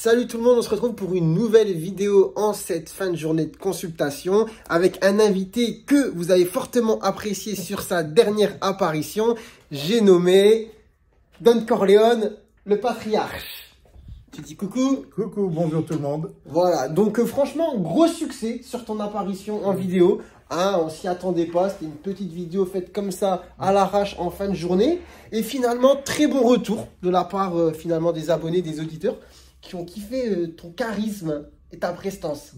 Salut tout le monde, on se retrouve pour une nouvelle vidéo en cette fin de journée de consultation avec un invité que vous avez fortement apprécié sur sa dernière apparition. J'ai nommé Don Corleone, le patriarche. Tu dis coucou? Coucou, bonjour tout le monde. Voilà, donc franchement, gros succès sur ton apparition en vidéo. Hein, on s'y attendait pas, c'était une petite vidéo faite comme ça à l'arrache en fin de journée. Et finalement, très bon retour de la part finalement des abonnés, des auditeurs qui ont kiffé ton charisme et ta prestance.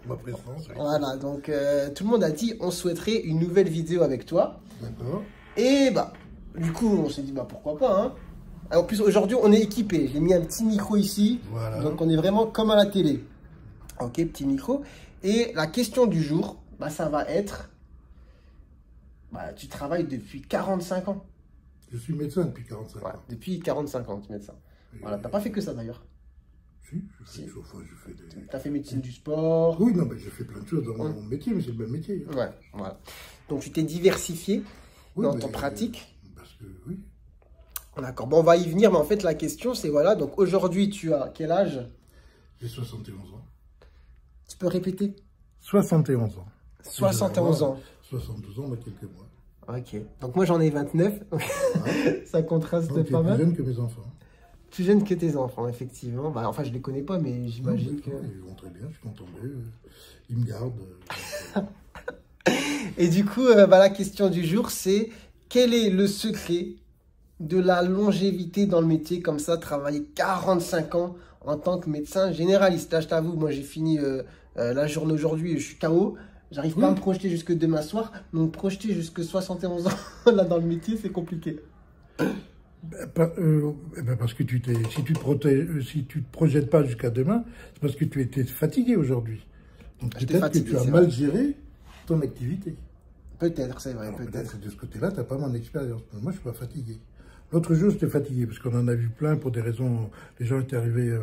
Ma prestance, oui. Voilà, donc tout le monde a dit on souhaiterait une nouvelle vidéo avec toi. D'accord. Et bah, du coup, on s'est dit bah pourquoi pas. Hein. En plus, aujourd'hui, on est équipé. J'ai mis un petit micro ici. Voilà. Donc, on est vraiment comme à la télé. Ok, petit micro. Et la question du jour, bah, ça va être... Bah, tu travailles depuis 45 ans. Je suis médecin depuis 45 ans. Depuis 45 ans, tu es médecin. Et voilà, t'as pas fait que ça d'ailleurs. Si, je fais des... T'as fait médecine du sport. Oui, non, mais j'ai fait plein de choses dans mon métier, mais c'est le même métier. Hein. Ouais, voilà. Donc, tu t'es diversifié dans ton pratique. Parce que, oui. D'accord, bon, on va y venir, mais en fait, la question, c'est voilà, donc aujourd'hui, tu as quel âge? J'ai 71 ans. Tu peux répéter? 71 ans. 71 ans. 72 ans, dans quelques mois. Ok, donc moi j'en ai 29, ça contraste donc, pas mal. Tu es plus jeune que mes enfants. Plus jeune que tes enfants, effectivement. Bah, enfin, je les connais pas, mais j'imagine que... Ils vont très bien, je suis content d'eux. Ils me gardent. Et du coup, bah, la question du jour, c'est quel est le secret de la longévité dans le métier, comme ça, travailler 45 ans en tant que médecin généraliste? Là, je t'avoue, moi j'ai fini la journée aujourd'hui, je suis KO. J'arrive pas à me projeter jusque demain soir, donc projeter jusque 71 ans là dans le métier, c'est compliqué. Parce que si tu te projettes pas jusqu'à demain, c'est parce que tu étais fatigué aujourd'hui. Donc peut-être que tu as mal géré ton activité. Peut-être, c'est vrai, peut-être. De ce côté-là, tu n'as pas mon expérience. Moi, je suis pas fatigué. L'autre jour, j'étais fatigué parce qu'on en a vu plein pour des raisons. Les gens étaient arrivés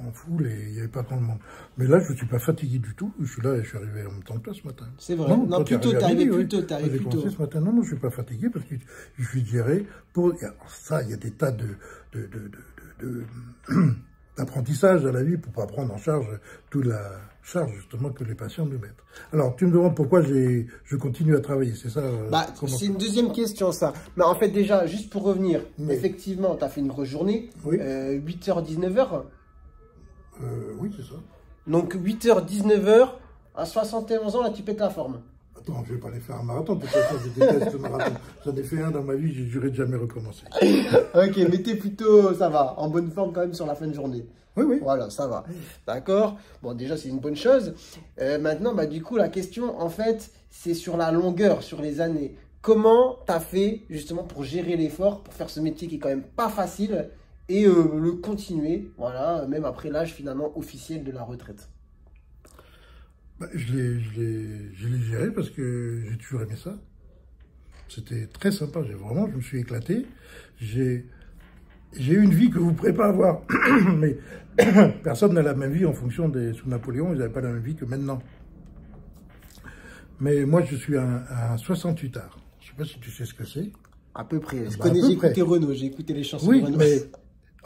en foule et il n'y avait pas tant de monde. Mais là, je ne suis pas fatigué du tout. Je suis là et je suis arrivé en même temps que toi ce matin. C'est vrai. Non, plutôt, tu es arrivé plus tôt. J'ai commencé ce matin. Non, je ne suis pas fatigué parce que je suis géré pour. Ça, il y a des tas d'apprentissage dans la vie pour pas prendre en charge toute la charge justement que les patients nous mettent. Alors, tu me demandes pourquoi je continue à travailler, c'est ça? Bah, c'est une deuxième question, ça. Mais en fait, déjà, juste pour revenir, effectivement, tu as fait une grosse journée, 8h, 19h. Oui, c'est ça. Donc, 8h, 19h, à 71 ans, là, tu pètes la forme. Attends, je ne vais pas aller faire un marathon, de toute façon, je déteste le marathon. J'en ai fait un dans ma vie, j'ai juré de jamais recommencer. Ok, mais t'es plutôt, ça va, en bonne forme quand même sur la fin de journée. Oui, oui. Voilà, ça va. D'accord. Bon, déjà, c'est une bonne chose. Maintenant, bah, du coup, la question, en fait, c'est sur la longueur, sur les années. Comment tu as fait, justement, pour gérer l'effort, pour faire ce métier qui est quand même pas facile et le continuer, voilà, même après l'âge, finalement, officiel de la retraite? Bah, je l'ai géré parce que j'ai toujours aimé ça. C'était très sympa. Je me suis éclaté. J'ai eu une vie que vous ne pourrez pas avoir. Mais personne n'a la même vie en fonction sous Napoléon. Ils n'avaient pas la même vie que maintenant. Mais moi, je suis un 68 art. Je ne sais pas si tu sais ce que c'est. À peu près. J'ai écouté Renaud, j'ai écouté les chansons de Renaud. Mais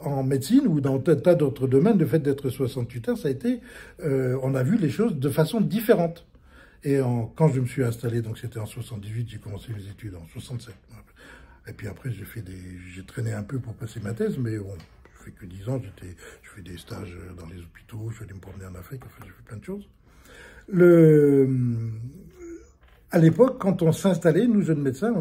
en médecine ou dans tas d'autres domaines, le fait d'être 68 heures, ça a été... on a vu les choses de façon différente. Et quand je me suis installé, donc c'était en 78, j'ai commencé mes études en 67. Et puis après, j'ai traîné un peu pour passer ma thèse, mais bon, je fais que 10 ans, je fais des stages dans les hôpitaux, je suis allé me promener en Afrique, enfin, j'ai fait plein de choses. À l'époque, quand on s'installait, nous jeunes médecins,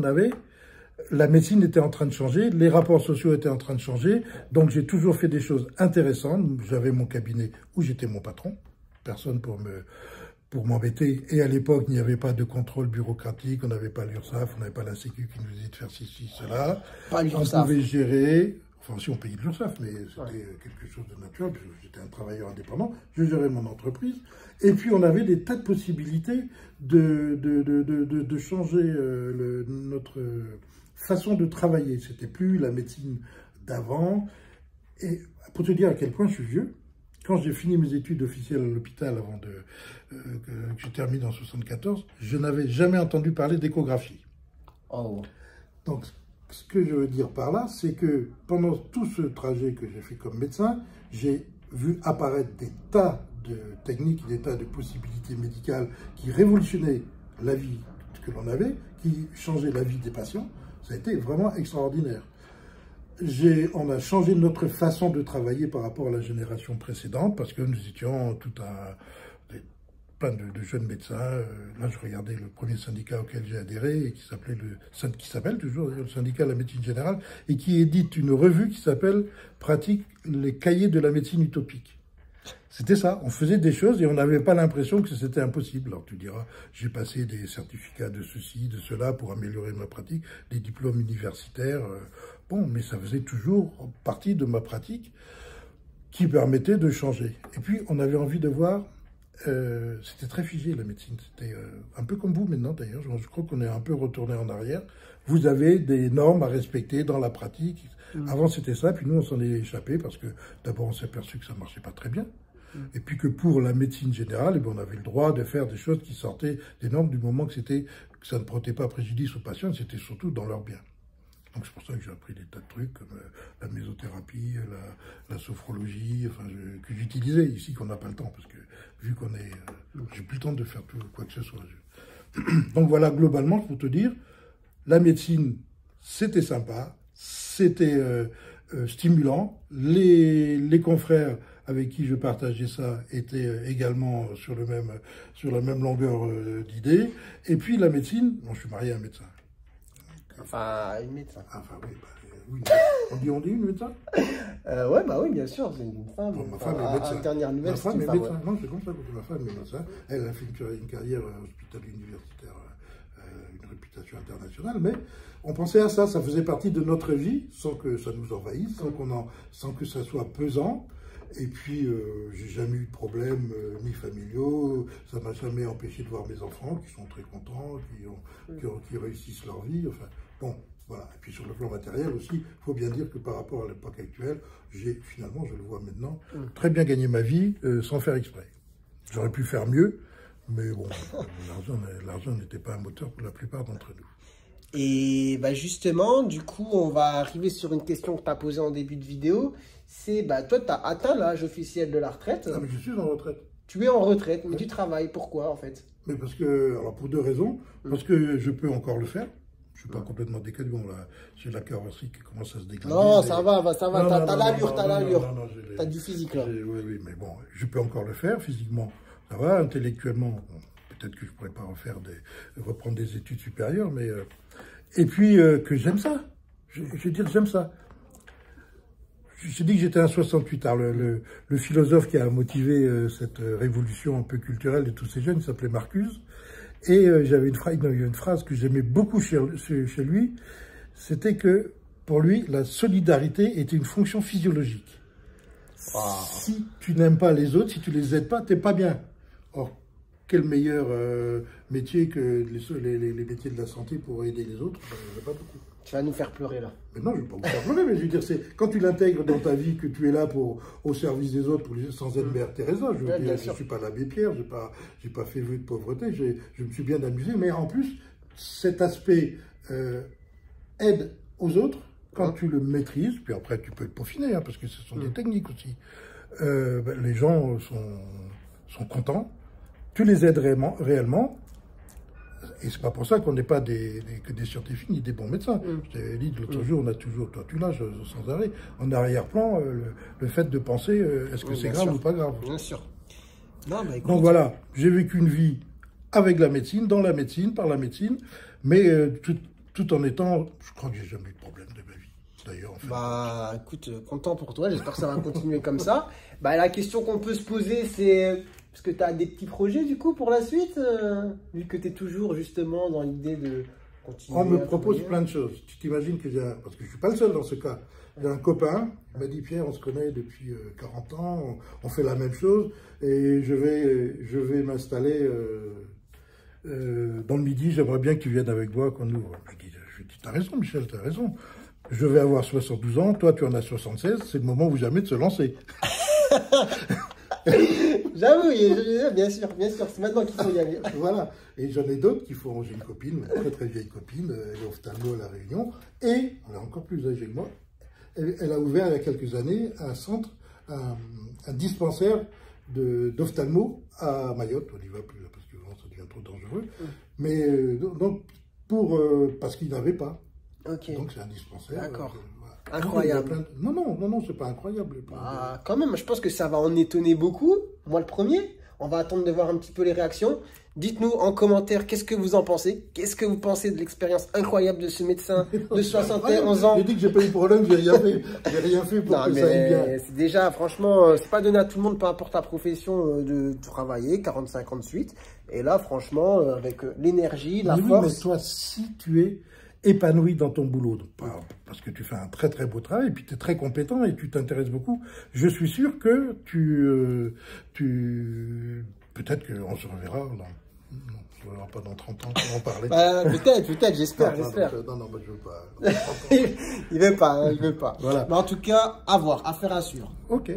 la médecine était en train de changer, les rapports sociaux étaient en train de changer, donc j'ai toujours fait des choses intéressantes. J'avais mon cabinet où j'étais mon patron, personne pour m'embêter. Et à l'époque, il n'y avait pas de contrôle bureaucratique, on n'avait pas l'URSSAF, on n'avait pas la Sécu qui nous disait de faire ceci, cela. On pouvait gérer, enfin si on payait de l'URSSAF, mais c'était quelque chose de naturel, parce que j'étais un travailleur indépendant, je gérais mon entreprise. Et puis on avait des tas de possibilités de changer notre façon de travailler. C'était plus la médecine d'avant. Et pour te dire à quel point je suis vieux, quand j'ai fini mes études officielles à l'hôpital avant que je termine en 74, je n'avais jamais entendu parler d'échographie. Oh. Donc, ce que je veux dire par là, c'est que pendant tout ce trajet que j'ai fait comme médecin, j'ai vu apparaître des tas de techniques, des tas de possibilités médicales qui révolutionnaient la vie que l'on avait, qui changeaient la vie des patients. Ça a été vraiment extraordinaire. On a changé notre façon de travailler par rapport à la génération précédente, parce que nous étions plein de jeunes médecins. Là, je regardais le premier syndicat auquel j'ai adhéré, et qui s'appelle toujours le syndicat de la médecine générale, et qui édite une revue qui s'appelle « Pratique les cahiers de la médecine utopique ». C'était ça, on faisait des choses et on n'avait pas l'impression que c'était impossible. Alors tu diras, j'ai passé des certificats de ceci, de cela pour améliorer ma pratique, des diplômes universitaires, bon, mais ça faisait toujours partie de ma pratique qui permettait de changer. Et puis on avait envie de voir, c'était très figé la médecine, c'était un peu comme vous maintenant d'ailleurs, je crois qu'on est un peu retourné en arrière. Vous avez des normes à respecter dans la pratique. Avant c'était ça, puis nous on s'en est échappé parce que d'abord on s'est aperçu que ça ne marchait pas très bien. Et puis que pour la médecine générale, eh bien, on avait le droit de faire des choses qui sortaient des normes du moment que ça ne portait pas préjudice aux patients, c'était surtout dans leur bien. Donc c'est pour ça que j'ai appris des tas de trucs comme la mésothérapie, la sophrologie, enfin, que j'utilisais ici, qu'on n'a pas le temps, parce que vu qu'on est... j'ai plus le temps de faire tout, quoi que ce soit. Donc voilà, globalement, pour te dire, la médecine, c'était sympa, c'était stimulant, les confrères avec qui je partageais ça étaient également sur la même longueur d'idées. Et puis la médecine, bon, je suis marié à un médecin. Enfin, une médecin. Enfin, oui, oui. On dit une médecin ouais, bah oui, bien sûr, c'est une femme. Bon, ma femme est médecin. Dernière nouvelle, ma femme est femme, médecin. ouais. Non, c'est comme ça, parce que ma femme est médecin. Elle a fait une carrière hospitalière universitaire, une réputation internationale, mais on pensait à ça, ça faisait partie de notre vie, sans que ça nous envahisse, sans que ça soit pesant. Et puis, j'ai jamais eu de problème, ni familiaux, ça m'a jamais empêché de voir mes enfants, qui sont très contents, qui réussissent leur vie, enfin, bon, voilà. Et puis sur le plan matériel aussi, il faut bien dire que par rapport à l'époque actuelle, finalement, je le vois maintenant, très bien gagné ma vie, sans faire exprès. J'aurais pu faire mieux, mais bon, l'argent n'était pas un moteur pour la plupart d'entre nous. Et bah justement, du coup, on va arriver sur une question que tu as posée en début de vidéo. C'est, bah, toi, tu as atteint l'âge officiel de la retraite. Ah, mais je suis en retraite. Tu es en retraite, mais tu travailles. Pourquoi, en fait? Mais parce que, alors pour deux raisons. Parce que je peux encore le faire. Je ne suis pas complètement décalé. Bon, là, j'ai la carrosserie qui commence à se dégrader. Non, ça va, ça va. T'as l'allure, t'as l'allure. T'as du physique, là. Oui, mais bon, je peux encore le faire physiquement. Ça va, intellectuellement. Bon, peut-être que je ne pourrais pas reprendre des études supérieures, mais... Et puis, que j'aime ça. Je veux dire, j'aime ça. J'ai dit que j'étais un 68. Alors, le philosophe qui a motivé cette révolution un peu culturelle de tous ces jeunes, il s'appelait Marcuse. Et j'avais une phrase que j'aimais beaucoup chez lui, c'était que, pour lui, la solidarité était une fonction physiologique. Wow. Si tu n'aimes pas les autres, si tu les aides pas, t'es pas bien. Or, quel meilleur métier que les métiers de la santé pour aider les autres? Il n'y en a pas beaucoup. Tu vas nous faire pleurer, là. Mais non, je ne vais pas vous faire pleurer, mais je veux dire, c'est quand tu l'intègres dans ta vie, que tu es là au service des autres, sans être Mère Teresa. Je ne suis pas l'abbé Pierre, je n'ai pas fait vœu de pauvreté, je me suis bien amusé, mais en plus, cet aspect aide aux autres, quand tu le maîtrises, puis après tu peux le peaufiner, hein, parce que ce sont des techniques aussi, les gens sont contents, tu les aides réellement. Et c'est pas pour ça qu'on n'est pas que des scientifiques ni des bons médecins. Je t'avais dit l'autre jour, on a toujours, toi tu l'as sans arrêt, en arrière-plan, le fait de penser est-ce que c'est grave ou pas grave. Bien sûr. Non, mais écoute, donc voilà, j'ai vécu une vie avec la médecine, dans la médecine, par la médecine, mais tout en étant, je crois que j'ai jamais eu de problème de ma vie. D'ailleurs, en fait. Bah écoute, content pour toi, j'espère que ça va continuer comme ça. Bah la question qu'on peut se poser, c'est... Est-ce que tu as des petits projets du coup pour la suite, vu que tu es toujours justement dans l'idée de continuer? On me propose plein de choses. Tu t'imagines que parce que je ne suis pas le seul dans ce cas. J'ai un copain, il m'a dit Pierre, on se connaît depuis 40 ans, on fait la même chose et je vais m'installer dans le Midi, j'aimerais bien que tu viennes avec moi qu'on ouvre. Je dis t'as raison Michel, t'as raison. Je vais avoir 72 ans, toi tu en as 76, c'est le moment ou jamais de se lancer. J'avoue, bien sûr, c'est maintenant qu'il faut y aller. Voilà. Et j'en ai d'autres qui font, j'ai une copine, une très très vieille copine, elle est ophtalmo à La Réunion, et elle est encore plus âgée que moi, elle a ouvert il y a quelques années un centre, un dispensaire d'ophtalmo à Mayotte, on n'y va plus parce que bon, ça devient trop dangereux, mais donc parce qu'ils n'avaient pas. Ok. Donc c'est un dispensaire. D'accord. Voilà. Incroyable. Non, c'est pas incroyable. Ah, quand même, je pense que ça va en étonner beaucoup. Moi, le premier. On va attendre de voir un petit peu les réactions. Dites-nous en commentaire qu'est-ce que vous en pensez. Qu'est-ce que vous pensez de l'expérience incroyable de ce médecin de 71 ans. J'ai dit que j'ai pas eu de problème, j'ai rien fait. J'ai rien fait pour que ça aille bien. C'est déjà, franchement, c'est pas donné à tout le monde, peu importe ta profession, de travailler 45 ans de suite. Et là, franchement, avec l'énergie, la force. Mais toi, si tu es épanoui dans ton boulot, donc parce que tu fais un très très beau travail, et puis tu es très compétent et tu t'intéresses beaucoup, je suis sûr que peut-être qu'on se reverra, non, on ne se verra pas dans 30 ans pour en parler. Peut-être, j'espère. Non, je veux pas. Il veut pas. Voilà. Mais en tout cas, à voir, affaire à suivre. Ok.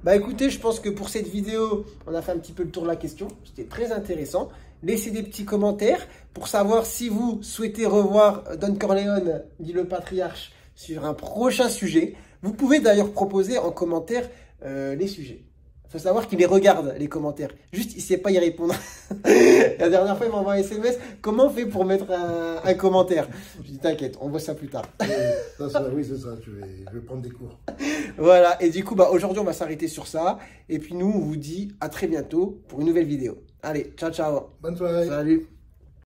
Bah écoutez, je pense que pour cette vidéo, on a fait un petit peu le tour de la question. C'était très intéressant. Laissez des petits commentaires pour savoir si vous souhaitez revoir Don Corleone, dit le patriarche, sur un prochain sujet. Vous pouvez d'ailleurs proposer en commentaire les sujets. Il faut savoir qu'il les regarde, les commentaires. Juste, il ne sait pas y répondre. La dernière fois, il m'a envoyé un SMS. Comment on fait pour mettre un commentaire? Je dis, t'inquiète, on voit ça plus tard. Oui, c'est ça. Je vais prendre des cours. Voilà. Et du coup, bah, aujourd'hui, on va s'arrêter sur ça. Et puis, nous, on vous dit à très bientôt pour une nouvelle vidéo. Allez, ciao, ciao. Bonne soirée. Salut.